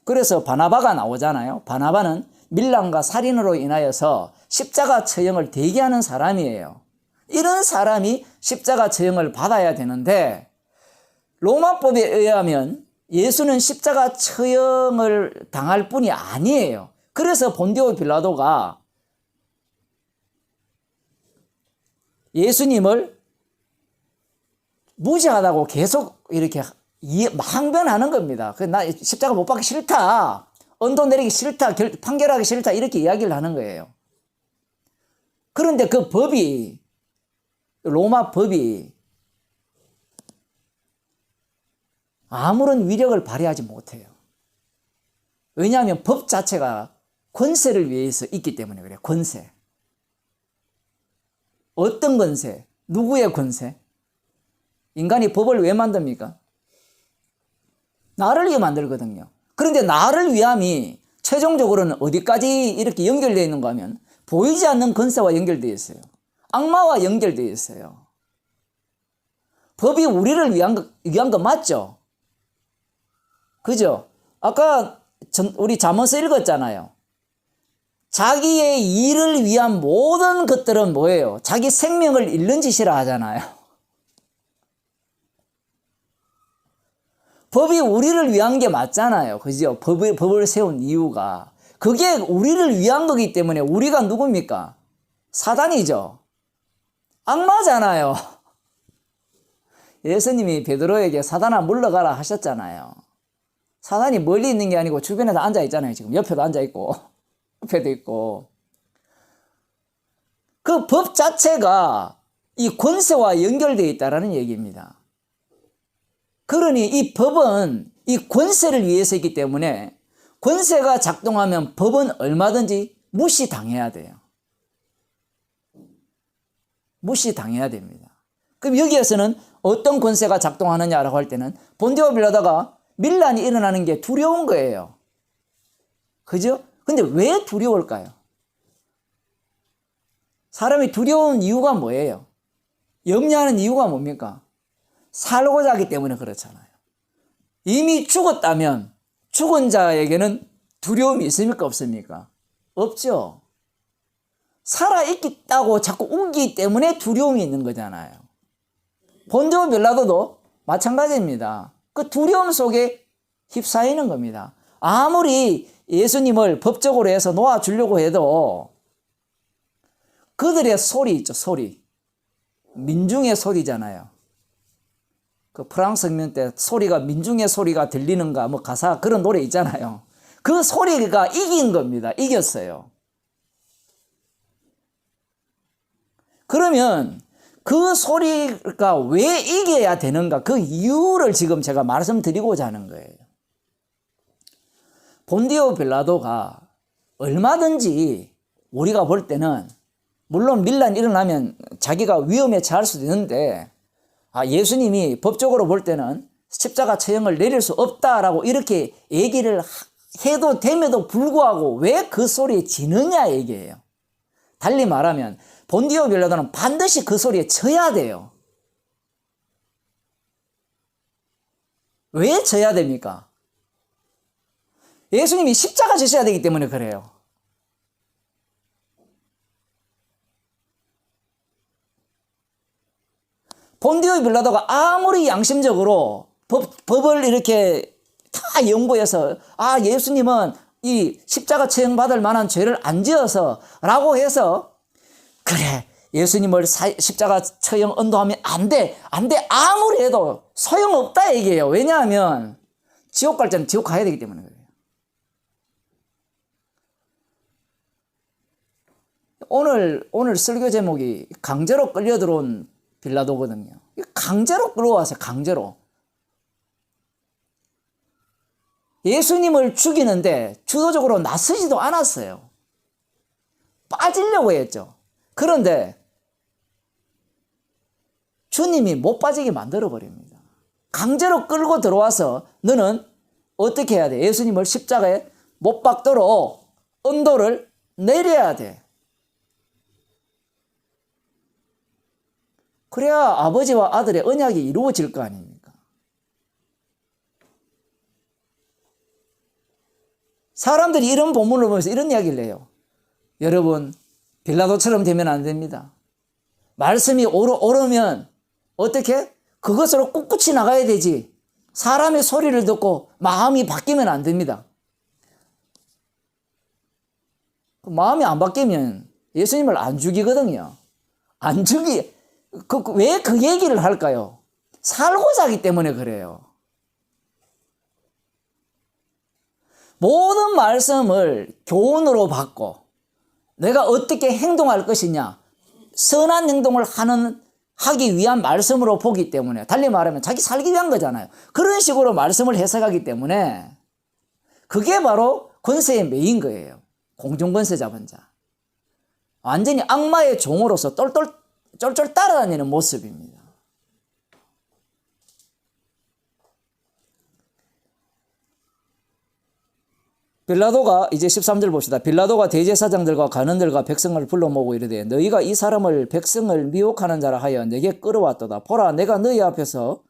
그래서 바나바가 나오잖아요. 바나바는 밀란과 살인으로 인하여서 십자가 처형을 대기하는 사람이에요. 이런 사람이 십자가 처형을 받아야 되는데 로마법에 의하면 예수는 십자가 처형을 당할 뿐이 아니에요. 그래서 본디오 빌라도가 예수님을 무죄하다고 계속 이렇게 항변하는 겁니다. 나 십자가 못 박기 싫다. 언도 내리기 싫다. 판결하기 싫다. 이렇게 이야기를 하는 거예요. 그런데 그 법이, 로마 법이 아무런 위력을 발휘하지 못해요. 왜냐하면 법 자체가 권세를 위해서 있기 때문에 그래요. 권세. 어떤 권세? 누구의 권세? 인간이 법을 왜 만듭니까? 나를 위해 만들거든요. 그런데 나를 위함이 최종적으로는 어디까지 이렇게 연결되어 있는가 하면 보이지 않는 권세와 연결되어 있어요. 악마와 연결되어 있어요. 법이 우리를 위한 거 맞죠? 그죠? 아까 우리 잠언서 읽었잖아요. 자기의 일을 위한 모든 것들은 뭐예요? 자기 생명을 잃는 짓이라 하잖아요. 법이 우리를 위한 게 맞잖아요. 그죠? 법을 세운 이유가. 그게 우리를 위한 거기 때문에 우리가 누굽니까? 사단이죠. 악마잖아요. 예수님이 베드로에게 사단아 물러가라 하셨잖아요. 사단이 멀리 있는 게 아니고 주변에도 앉아 있잖아요. 지금 옆에도 앉아 있고 옆에도 있고. 그 법 자체가 이 권세와 연결되어 있다는 얘기입니다. 그러니 이 법은 이 권세를 위해서 있기 때문에 권세가 작동하면 법은 얼마든지 무시당해야 돼요. 무시당해야 됩니다. 그럼 여기에서는 어떤 권세가 작동하느냐라고 할 때는 본디오 빌라도가 밀란이 일어나는 게 두려운 거예요. 그죠? 근데 왜 두려울까요? 사람이 두려운 이유가 뭐예요? 염려하는 이유가 뭡니까? 살고자 하기 때문에 그렇잖아요. 이미 죽었다면 죽은 자에게는 두려움이 있습니까? 없습니까? 없죠. 살아있다고 자꾸 우기기 때문에 두려움이 있는 거잖아요. 본디오 빌라도도 마찬가지입니다. 그 두려움 속에 휩싸이는 겁니다. 아무리 예수님을 법적으로 해서 놓아주려고 해도 그들의 소리 있죠, 소리. 민중의 소리잖아요. 그 프랑스 혁명 때 소리가 민중의 소리가 들리는가 뭐 가사 그런 노래 있잖아요. 그 소리가 이긴 겁니다. 이겼어요. 그러면 그 소리가 왜 이겨야 되는가 그 이유를 지금 제가 말씀드리고자 하는 거예요. 본디오 빌라도가 얼마든지 우리가 볼 때는 물론 밀란이 일어나면 자기가 위험에 처할 수도 있는데 예수님이 법적으로 볼 때는 십자가 처형을 내릴 수 없다라고 이렇게 얘기를 해도 됨에도 불구하고 왜 그 소리에 지느냐 얘기예요. 달리 말하면 본디오 빌라도는 반드시 그 소리에 져야 돼요. 왜 져야 됩니까? 예수님이 십자가 지셔야 되기 때문에 그래요. 본디오 빌라도가 아무리 양심적으로 법을 이렇게 다 연구해서 예수님은 이 십자가 처형 받을 만한 죄를 안 지어서 라고 해서 그래 예수님을 십자가 처형 언도하면 안 돼 아무리 해도 소용없다 얘기예요. 왜냐하면 지옥 갈 때는 지옥 가야 되기 때문에 그래요. 오늘 설교 제목이 강제로 끌려 들어온 빌라도거든요. 강제로 끌어와서 강제로 예수님을 죽이는데 주도적으로 나서지도 않았어요. 빠지려고 했죠. 그런데 주님이 못 빠지게 만들어 버립니다. 강제로 끌고 들어와서 너는 어떻게 해야 돼? 예수님을 십자가에 못 박도록 언도를 내려야 돼. 그래야 아버지와 아들의 언약이 이루어질 거 아닙니까? 사람들이 이런 본문을 보면서 이런 이야기를 해요. 여러분, 빌라도처럼 되면 안 됩니다. 말씀이 오르면 어떻게? 그것으로 꿋꿋이 나가야 되지. 사람의 소리를 듣고 마음이 바뀌면 안 됩니다. 마음이 안 바뀌면 예수님을 안 죽이거든요. 안 죽이, 왜 그 얘기를 할까요? 살고자 하기 때문에 그래요. 모든 말씀을 교훈으로 받고 내가 어떻게 행동할 것이냐, 선한 행동을 하기 위한 말씀으로 보기 때문에, 달리 말하면 자기 살기 위한 거잖아요. 그런 식으로 말씀을 해석하기 때문에 그게 바로 권세의 매인 거예요. 공중권세 잡은 자. 완전히 악마의 종으로서 쫄쫄 따라다니는 모습입니다. 빌라도가, 이제 13절 봅시다. 빌라도가 대제사장들과 관원들과 백성을 불러 모으고 이르되 너희가 이 사람을 백성을 미혹하는 자라 하여 내게 끌어왔도다. 보라, 내가 너희 앞에서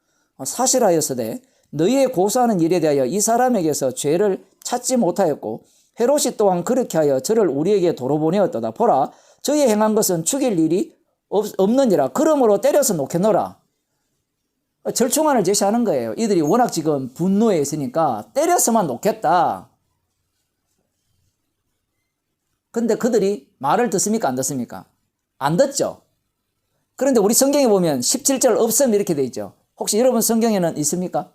사실하였으되 너희의 고소하는 일에 대하여 이 사람에게서 죄를 찾지 못하였고 헤롯이 또한 그렇게 하여 저를 우리에게 도로 보내었도다. 보라, 저희 행한 것은 죽일 일이 없느니라. 그러므로 때려서 놓겠노라. 절충안을 제시하는 거예요. 이들이 워낙 지금 분노해 있으니까 때려서만 놓겠다. 근데 그들이 말을 듣습니까? 안 듣습니까? 안 듣죠. 그런데 우리 성경에 보면 17절 없음 이렇게 돼 있죠. 혹시 여러분 성경에는 있습니까?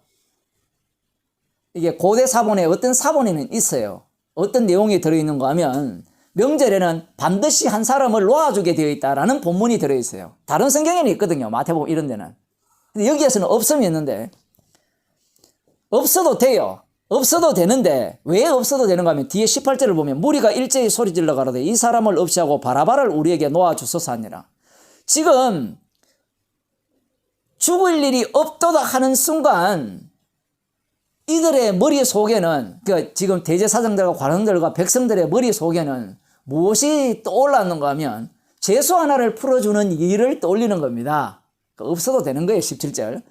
이게 고대 사본에 어떤 사본에는 있어요. 어떤 내용이 들어있는가 하면 명절에는 반드시 한 사람을 놓아주게 되어 있다라는 본문이 들어있어요. 다른 성경에는 있거든요. 마태복음 이런 데는. 근데 여기에서는 없음이 있는데, 없어도 돼요. 없어도 되는데 왜 없어도 되는가 하면 뒤에 18절을 보면 무리가 일제히 소리질러 가로되 이 사람을 없이 하고 바라바를 우리에게 놓아주소서 하니라. 지금 죽을 일이 없도다 하는 순간 이들의 머릿속에는, 지금 대제사장들과 관원들과 백성들의 머릿속에는 무엇이 떠올랐는가 하면 죄수 하나를 풀어주는 일을 떠올리는 겁니다. 없어도 되는 거예요. 17절.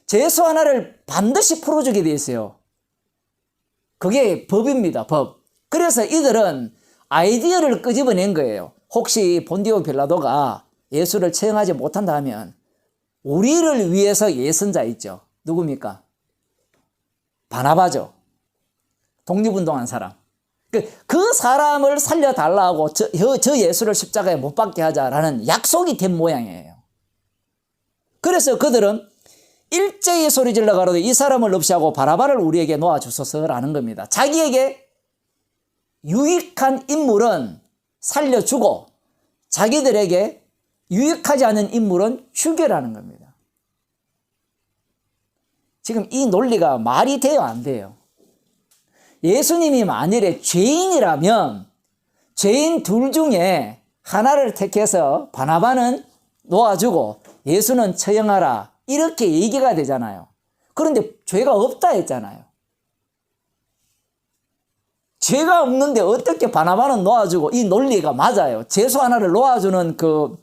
죄수 하나를 반드시 풀어주게 돼 있어요. 그게 법입니다. 법. 그래서 이들은 아이디어를 끄집어낸 거예요. 혹시 본디오 빌라도가 예수를 처형하지 못한다 하면 우리를 위해서 예선자 있죠. 누굽니까? 바나바죠. 독립운동한 사람. 그 사람을 살려달라고 저 예수를 십자가에 못 박게 하자라는 약속이 된 모양이에요. 그래서 그들은 일제히 소리질러 가로되 이 사람을 없이 하고 바라바를 우리에게 놓아주소서라는 겁니다. 자기에게 유익한 인물은 살려주고 자기들에게 유익하지 않은 인물은 죽여라는 겁니다. 지금 이 논리가 말이 돼요, 안 돼요? 예수님이 만일에 죄인이라면 죄인 둘 중에 하나를 택해서 바나바는 놓아주고 예수는 처형하라, 이렇게 얘기가 되잖아요. 그런데 죄가 없다 했잖아요. 죄가 없는데 어떻게 바나바는 놓아주고, 이 논리가 맞아요. 죄수 하나를 놓아주는 그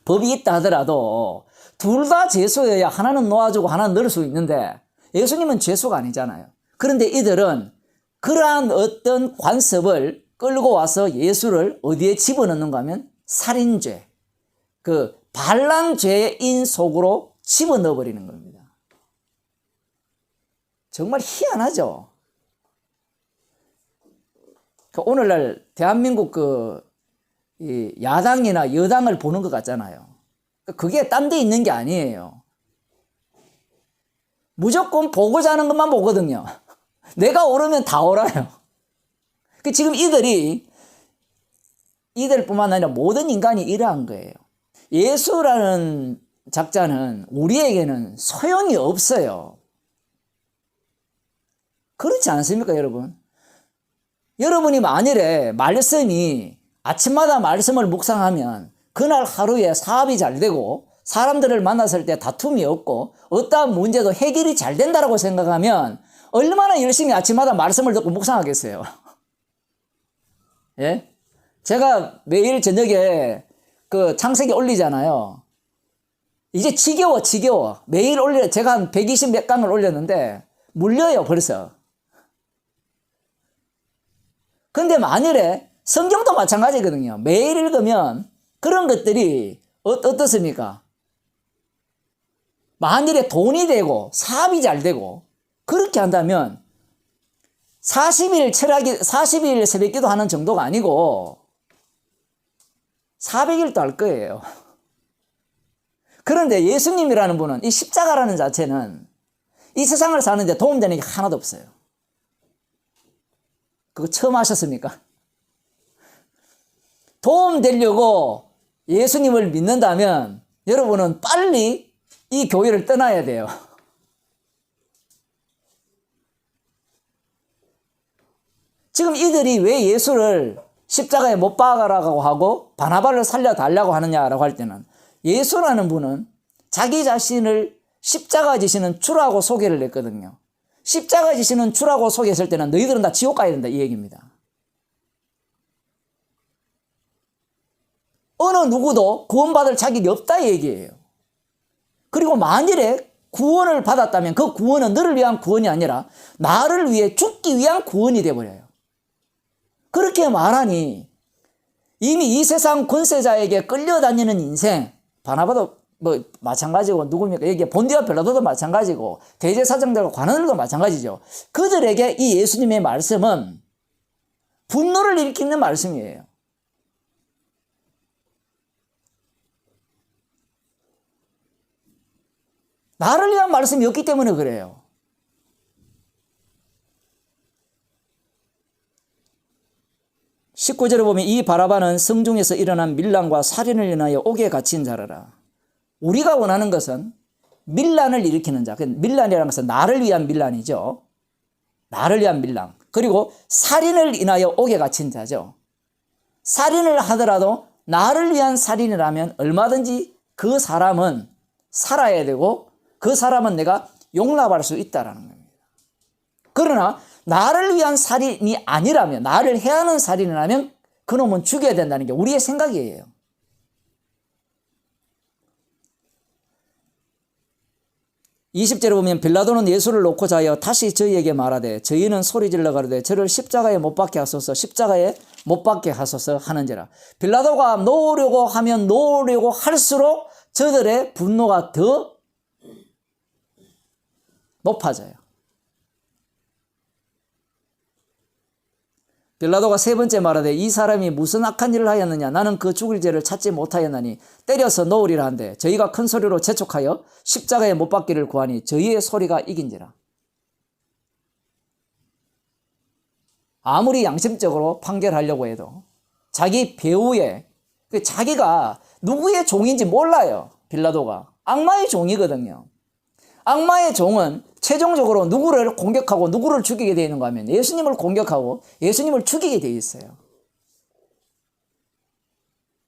법이 있다 하더라도 둘 다 죄수여야 하나는 놓아주고 하나는 넣을 수 있는데 예수님은 죄수가 아니잖아요. 그런데 이들은 그러한 어떤 관습을 끌고 와서 예수를 어디에 집어넣는가 하면 살인죄, 그 반란죄인 속으로 집어넣어버리는 겁니다. 정말 희한하죠. 오늘날 대한민국 이 야당이나 여당을 보는 것 같잖아요. 그게 딴 데 있는 게 아니에요. 무조건 보고자 하는 것만 보거든요. 내가 옳으면 다 옳아요. 지금 이들뿐만 아니라 모든 인간이 이러한 거예요. 예수라는 작자는 우리에게는 소용이 없어요. 그렇지 않습니까, 여러분? 여러분이 만일에 말씀이 아침마다 말씀을 묵상하면 그날 하루에 사업이 잘 되고 사람들을 만났을 때 다툼이 없고 어떠한 문제도 해결이 잘 된다고 생각하면 얼마나 열심히 아침마다 말씀을 듣고 묵상하겠어요. 예? 제가 매일 저녁에 그 창세기 올리잖아요. 이제 지겨워. 매일 제가 한 120 몇 강을 올렸는데 물려요, 벌써. 근데 만일에 성경도 마찬가지거든요. 매일 읽으면 그런 것들이 어떻습니까? 만일에 돈이 되고 사업이 잘 되고 그렇게 한다면 40일 새벽기도 하는 정도가 아니고 400일도 할 거예요. 그런데 예수님이라는 분은 이 십자가라는 자체는 이 세상을 사는데 도움되는 게 하나도 없어요. 그거 처음 하셨습니까? 도움되려고 예수님을 믿는다면 여러분은 빨리 이 교회를 떠나야 돼요. 지금 이들이 왜 예수를 십자가에 못 박아라고 하고 바나바를 살려달라고 하느냐라고 할 때는 예수라는 분은 자기 자신을 십자가 지시는 주라고 소개를 했거든요. 십자가 지시는 주라고 소개했을 때는 너희들은 다 지옥 가야 된다 이 얘기입니다. 어느 누구도 구원받을 자격이 없다 이 얘기예요. 그리고 만일에 구원을 받았다면 그 구원은 너를 위한 구원이 아니라 나를 위해 죽기 위한 구원이 되어버려요. 그렇게 말하니 이미 이 세상 권세자에게 끌려다니는 인생, 바나바도 뭐 마찬가지고 누굽니까? 여기 본디와 빌라도도 마찬가지고 대제사장들과 관원들도 마찬가지죠. 그들에게 이 예수님의 말씀은 분노를 일으키는 말씀이에요. 나를 위한 말씀이 없기 때문에 그래요. (19절에) 보면 이 바라바는 성중에서 일어난 밀란과 살인을 인하여 옥에 갇힌 자라라. 우리가 원하는 것은 밀란을 일으키는 자. 밀란이라는 것은 나를 위한 밀란이죠. 나를 위한 밀란. 그리고 살인을 인하여 옥에 갇힌 자죠. 살인을 하더라도 나를 위한 살인이라면 얼마든지 그 사람은 살아야 되고 그 사람은 내가 용납할 수 있다는 겁니다. 그러나 나를 위한 살인이 아니라면, 나를 해하는 살인이라면 그놈은 죽여야 된다는 게 우리의 생각이에요. (20절에) 보면 빌라도는 예수를 놓고자 하여 다시 저희에게 말하되 저희는 소리질러 가로되 저를 십자가에 못 박게 하소서, 십자가에 못 박게 하소서 하는지라. 빌라도가 놓으려고 하면 놓으려고 할수록 저들의 분노가 더 높아져요. 빌라도가 세 번째 말하되 이 사람이 무슨 악한 일을 하였느냐, 나는 그 죽을 죄를 찾지 못하였나니 때려서 놓으리라 한데 저희가 큰 소리로 재촉하여 십자가에 못 박기를 구하니 저희의 소리가 이긴지라. 아무리 양심적으로 판결하려고 해도 자기 배후에, 자기가 누구의 종인지 몰라요. 빌라도가 악마의 종이거든요. 악마의 종은 최종적으로 누구를 공격하고 누구를 죽이게 되어 있는가 하면 예수님을 공격하고 예수님을 죽이게 되어 있어요.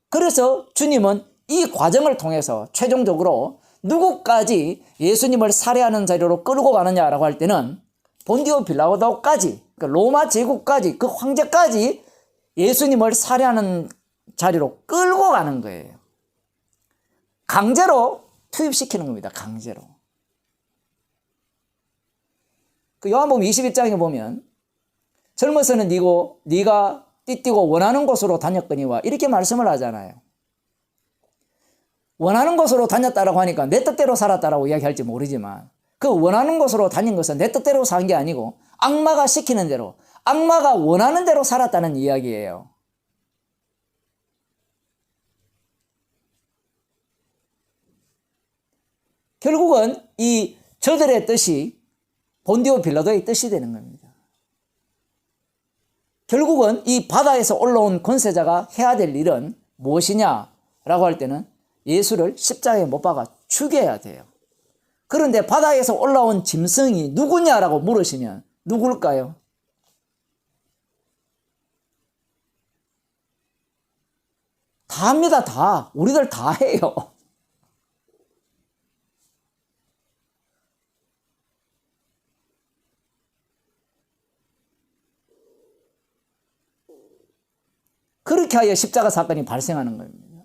그래서 주님은 이 과정을 통해서 최종적으로 누구까지 예수님을 살해하는 자리로 끌고 가느냐라고 할 때는 본디오 빌라도까지, 로마 제국까지, 그 황제까지 예수님을 살해하는 자리로 끌고 가는 거예요. 강제로 투입시키는 겁니다. 강제로. 그 요한복음 21장에 보면 젊어서는 네가 띠띠고 원하는 곳으로 다녔거니와 이렇게 말씀을 하잖아요. 원하는 곳으로 다녔다라고 하니까 내 뜻대로 살았다라고 이야기할지 모르지만 그 원하는 곳으로 다닌 것은 내 뜻대로 산 게 아니고 악마가 시키는 대로, 악마가 원하는 대로 살았다는 이야기예요. 결국은 이 저들의 뜻이 본디오 빌라도의 뜻이 되는 겁니다. 결국은 이 바다에서 올라온 권세자가 해야 될 일은 무엇이냐라고 할 때는 예수를 십자가에 못 박아 죽여야 돼요. 그런데 바다에서 올라온 짐승이 누구냐라고 물으시면 누굴까요? 다 합니다. 다. 우리들 다 해요. 그렇게 하여 십자가 사건이 발생하는 겁니다.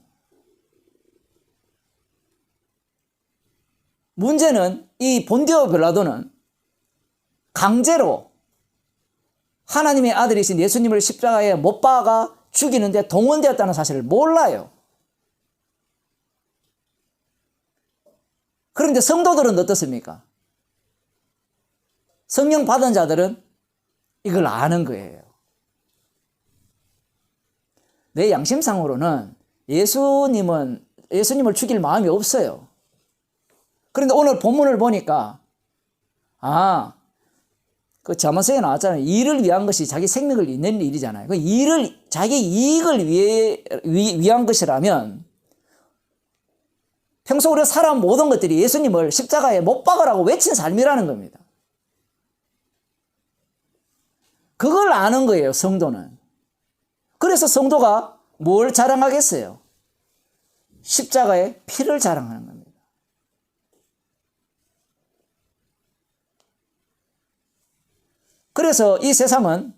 문제는 이 본디오 빌라도는 강제로 하나님의 아들이신 예수님을 십자가에 못 박아 죽이는데 동원되었다는 사실을 몰라요. 그런데 성도들은 어떻습니까? 성령 받은 자들은 이걸 아는 거예요. 내 양심상으로는 예수님을 죽일 마음이 없어요. 그런데 오늘 본문을 보니까 그 잠언서에 나왔잖아요. 일을 위한 것이 자기 생명을 잇는 일이잖아요. 그 일을 자기 이익을 위한 것이라면 평소 우리가 살아온 모든 것들이 예수님을 십자가에 못 박으라고 외친 삶이라는 겁니다. 그걸 아는 거예요, 성도는. 그래서 성도가 뭘 자랑하겠어요? 십자가의 피를 자랑하는 겁니다. 그래서 이 세상은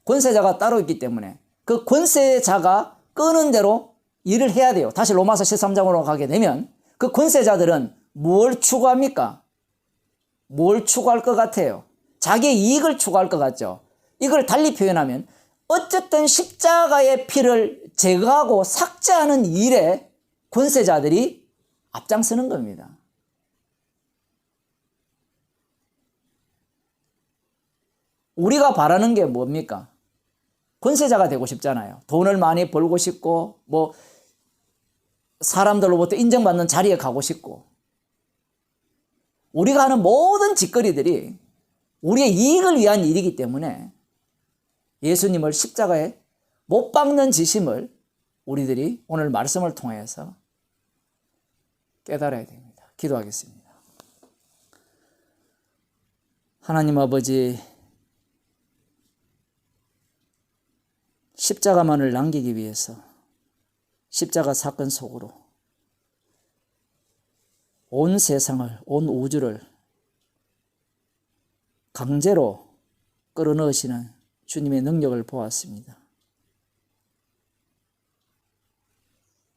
권세자가 따로 있기 때문에 그 권세자가 끄는 대로 일을 해야 돼요. 다시 로마서 13장으로 가게 되면 그 권세자들은 뭘 추구합니까? 뭘 추구할 것 같아요? 자기의 이익을 추구할 것 같죠? 이걸 달리 표현하면 어쨌든 십자가의 피를 제거하고 삭제하는 일에 권세자들이 앞장서는 겁니다. 우리가 바라는 게 뭡니까? 권세자가 되고 싶잖아요. 돈을 많이 벌고 싶고 사람들로부터 인정받는 자리에 가고 싶고, 우리가 하는 모든 짓거리들이 우리의 이익을 위한 일이기 때문에 예수님을 십자가에 못 박는 지심을 우리들이 오늘 말씀을 통해서 깨달아야 됩니다. 기도하겠습니다. 하나님 아버지, 십자가만을 남기기 위해서 십자가 사건 속으로 온 세상을, 온 우주를 강제로 끌어넣으시는 주님의 능력을 보았습니다.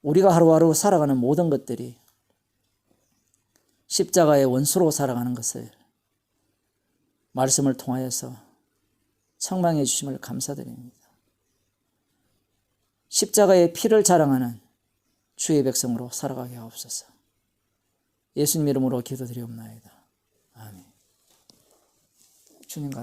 우리가 하루하루 살아가는 모든 것들이 십자가의 원수로 살아가는 것을 말씀을 통하여서 청망해 주심을 감사드립니다. 십자가의 피를 자랑하는 주의 백성으로 살아가게 하옵소서. 예수님 이름으로 기도드리옵나이다. 아멘. 주님 가르쳐